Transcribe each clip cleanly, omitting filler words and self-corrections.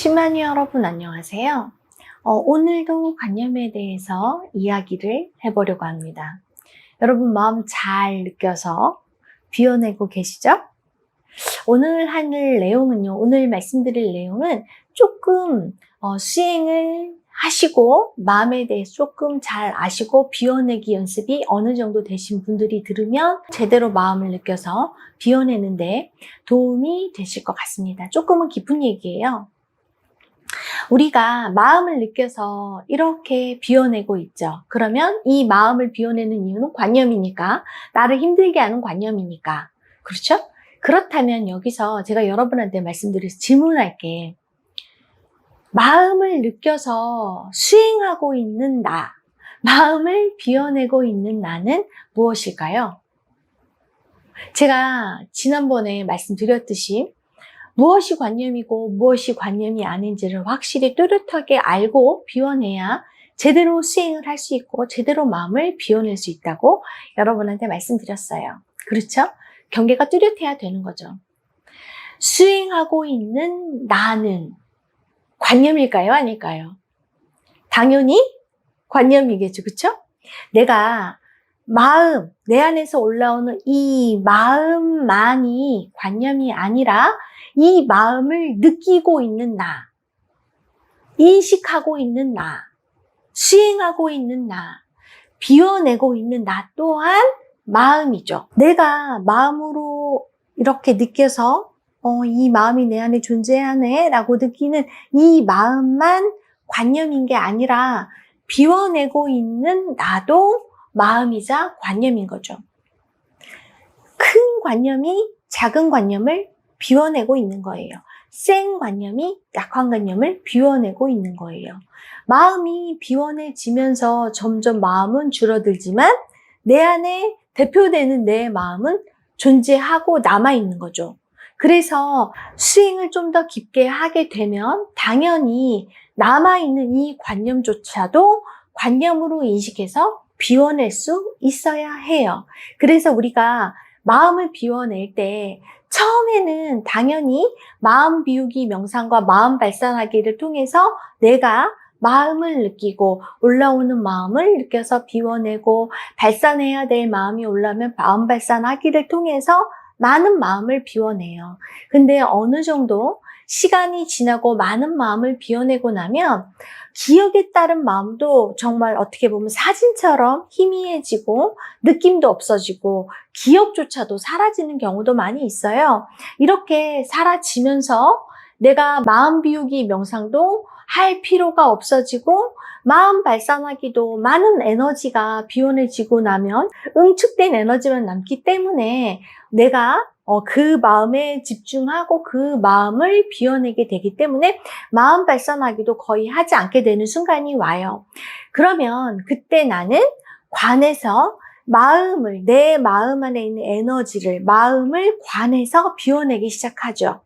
10만이 여러분 안녕하세요. 오늘도 관념에 대해서 이야기를 해보려고 합니다. 여러분 마음 잘 느껴서 비워내고 계시죠? 오늘 오늘 말씀드릴 내용은 조금 수행을 하시고 마음에 대해서 조금 잘 아시고 비워내기 연습이 어느 정도 되신 분들이 들으면 제대로 마음을 느껴서 비워내는데 도움이 되실 것 같습니다. 조금은 깊은 얘기예요. 우리가 마음을 느껴서 이렇게 비워내고 있죠. 그러면 이 마음을 비워내는 이유는 관념이니까, 나를 힘들게 하는 관념이니까. 그렇죠? 그렇다면 여기서 제가 여러분한테 말씀드려서 질문할게. 마음을 느껴서 수행하고 있는 나, 마음을 비워내고 있는 나는 무엇일까요? 제가 지난번에 말씀드렸듯이 무엇이 관념이고 무엇이 관념이 아닌지를 확실히 뚜렷하게 알고 비워내야 제대로 수행을 할 수 있고 제대로 마음을 비워낼 수 있다고 여러분한테 말씀드렸어요. 그렇죠? 경계가 뚜렷해야 되는 거죠. 수행하고 있는 나는 관념일까요? 아닐까요? 당연히 관념이겠죠. 그렇죠? 내가 내 안에서 올라오는 이 마음만이 관념이 아니라 이 마음을 느끼고 있는 나, 인식하고 있는 나, 수행하고 있는 나, 비워내고 있는 나 또한 마음이죠. 내가 마음으로 이렇게 느껴서 이 마음이 내 안에 존재하네 라고 느끼는 이 마음만 관념인 게 아니라 비워내고 있는 나도 마음이자 관념인 거죠. 큰 관념이 작은 관념을 비워내고 있는 거예요. 센 관념이 약한 관념을 비워내고 있는 거예요. 마음이 비워내지면서 점점 마음은 줄어들지만 내 안에 대표되는 내 마음은 존재하고 남아있는 거죠. 그래서 수행을 좀 더 깊게 하게 되면 당연히 남아있는 이 관념조차도 관념으로 인식해서 비워낼 수 있어야 해요. 그래서 우리가 마음을 비워낼 때 처음에는 당연히 마음 비우기 명상과 마음 발산하기를 통해서 내가 마음을 느끼고 올라오는 마음을 느껴서 비워내고 발산해야 될 마음이 올라오면 마음 발산하기를 통해서 많은 마음을 비워내요. 근데 어느 정도 시간이 지나고 많은 마음을 비워내고 나면 기억에 따른 마음도 정말 어떻게 보면 사진처럼 희미해지고 느낌도 없어지고 기억조차도 사라지는 경우도 많이 있어요. 이렇게 사라지면서 내가 마음 비우기 명상도 할 필요가 없어지고 마음 발산하기도 많은 에너지가 비워내지고 나면 응축된 에너지만 남기 때문에 내가 그 마음에 집중하고 그 마음을 비워내게 되기 때문에 마음 발산하기도 거의 하지 않게 되는 순간이 와요. 그러면 그때 나는 관에서 내 마음 안에 있는 에너지를, 마음을 관해서 비워내기 시작하죠.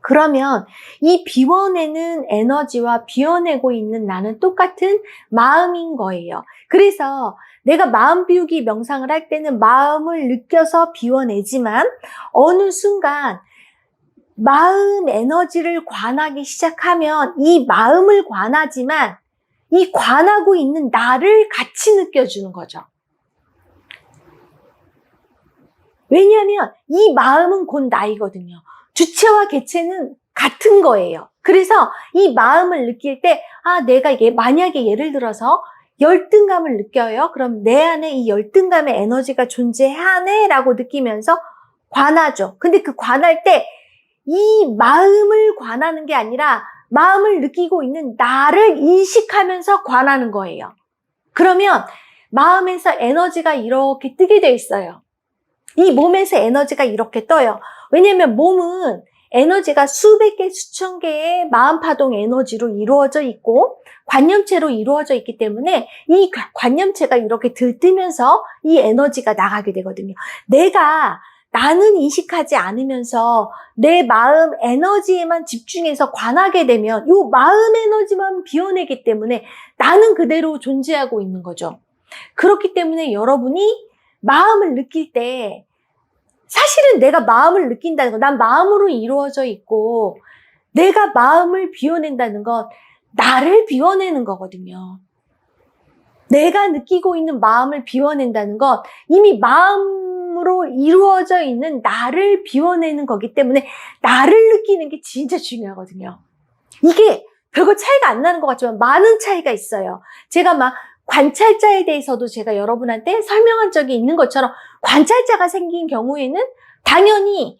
그러면 이 비워내는 에너지와 비워내고 있는 나는 똑같은 마음인 거예요. 그래서 내가 마음 비우기 명상을 할 때는 마음을 느껴서 비워내지만 어느 순간 마음 에너지를 관하기 시작하면 이 마음을 관하지만 이 관하고 있는 나를 같이 느껴주는 거죠. 왜냐하면 이 마음은 곧 나이거든요. 주체와 객체는 같은 거예요. 그래서 이 마음을 느낄 때, 만약에 예를 들어서 열등감을 느껴요. 그럼 내 안에 이 열등감의 에너지가 존재하네 라고 느끼면서 관하죠. 근데 그 관할 때 이 마음을 관하는 게 아니라 마음을 느끼고 있는 나를 인식하면서 관하는 거예요. 그러면 마음에서 에너지가 이렇게 뜨게 돼 있어요. 이 몸에서 에너지가 이렇게 떠요. 왜냐면 몸은 에너지가 수백 개, 수천 개의 마음파동 에너지로 이루어져 있고 관념체로 이루어져 있기 때문에 이 관념체가 이렇게 들뜨면서 이 에너지가 나가게 되거든요. 나는 인식하지 않으면서 내 마음 에너지에만 집중해서 관하게 되면 이 마음 에너지만 비워내기 때문에 나는 그대로 존재하고 있는 거죠. 그렇기 때문에 여러분이 마음을 느낄 때 사실은 내가 마음을 느낀다는 거, 난 마음으로 이루어져 있고 내가 마음을 비워낸다는 건 나를 비워내는 거거든요. 내가 느끼고 있는 마음을 비워낸다는 건 이미 마음으로 이루어져 있는 나를 비워내는 거기 때문에 나를 느끼는 게 진짜 중요하거든요. 이게 별거 차이가 안 나는 것 같지만 많은 차이가 있어요. 제가 막 관찰자에 대해서도 제가 여러분한테 설명한 적이 있는 것처럼 관찰자가 생긴 경우에는 당연히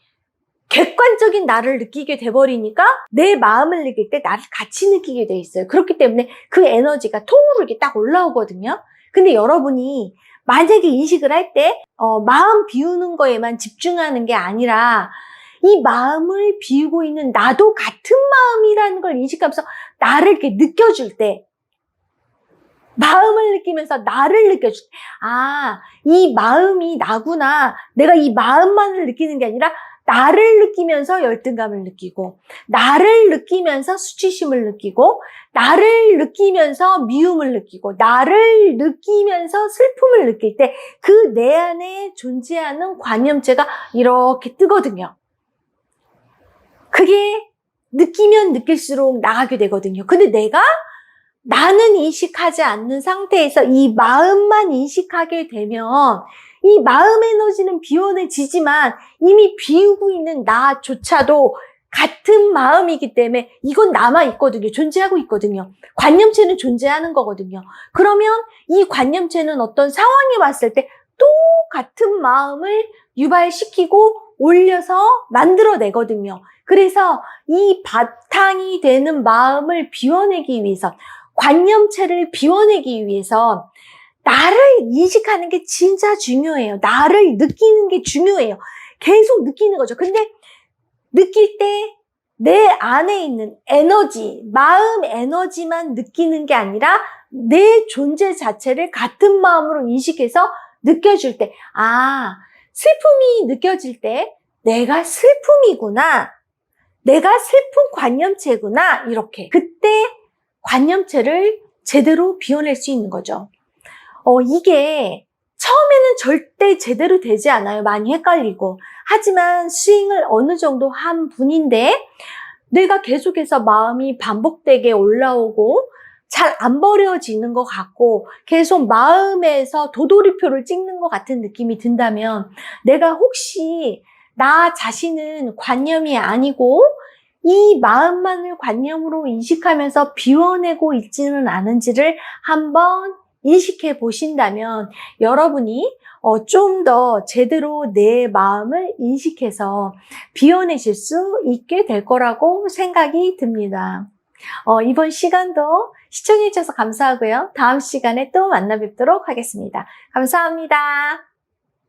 객관적인 나를 느끼게 돼버리니까 내 마음을 느낄 때 나를 같이 느끼게 돼 있어요. 그렇기 때문에 그 에너지가 통으로 이렇게 딱 올라오거든요. 근데 여러분이 만약에 인식을 할 때 마음 비우는 거에만 집중하는 게 아니라 이 마음을 비우고 있는 나도 같은 마음이라는 걸 인식하면서 나를 이렇게 느껴줄 때, 마음을 느끼면서 나를 느껴줄 때, 아, 이 마음이 나구나. 내가 이 마음만을 느끼는 게 아니라 나를 느끼면서 열등감을 느끼고, 나를 느끼면서 수치심을 느끼고, 나를 느끼면서 미움을 느끼고, 나를 느끼면서 슬픔을 느낄 때 그 내 안에 존재하는 관념체가 이렇게 뜨거든요. 그게 느끼면 느낄수록 나가게 되거든요. 근데 내가 나는 인식하지 않는 상태에서 이 마음만 인식하게 되면 이 마음 에너지는 비워내지지만 이미 비우고 있는 나조차도 같은 마음이기 때문에 이건 남아있거든요. 존재하고 있거든요. 관념체는 존재하는 거거든요. 그러면 이 관념체는 어떤 상황이 왔을 때 또 같은 마음을 유발시키고 올려서 만들어내거든요. 그래서 이 바탕이 되는 마음을 비워내기 위해서, 관념체를 비워내기 위해서 나를 인식하는 게 진짜 중요해요. 나를 느끼는 게 중요해요. 계속 느끼는 거죠. 근데 느낄 때 내 안에 있는 에너지, 마음 에너지만 느끼는 게 아니라 내 존재 자체를 같은 마음으로 인식해서 느껴줄 때, 아, 슬픔이 느껴질 때 내가 슬픔이구나. 내가 슬픈 관념체구나. 이렇게. 그때 관념체를 제대로 비워낼 수 있는 거죠. 이게 처음에는 절대 제대로 되지 않아요. 많이 헷갈리고. 하지만 스윙을 어느 정도 한 분인데 내가 계속해서 마음이 반복되게 올라오고 잘 안 버려지는 것 같고 계속 마음에서 도돌이표를 찍는 것 같은 느낌이 든다면 내가 혹시 나 자신은 관념이 아니고 이 마음만을 관념으로 인식하면서 비워내고 있지는 않은지를 한번 인식해 보신다면 여러분이 좀 더 제대로 내 마음을 인식해서 비워내실 수 있게 될 거라고 생각이 듭니다. 이번 시간도 시청해 주셔서 감사하고요. 다음 시간에 또 만나 뵙도록 하겠습니다. 감사합니다.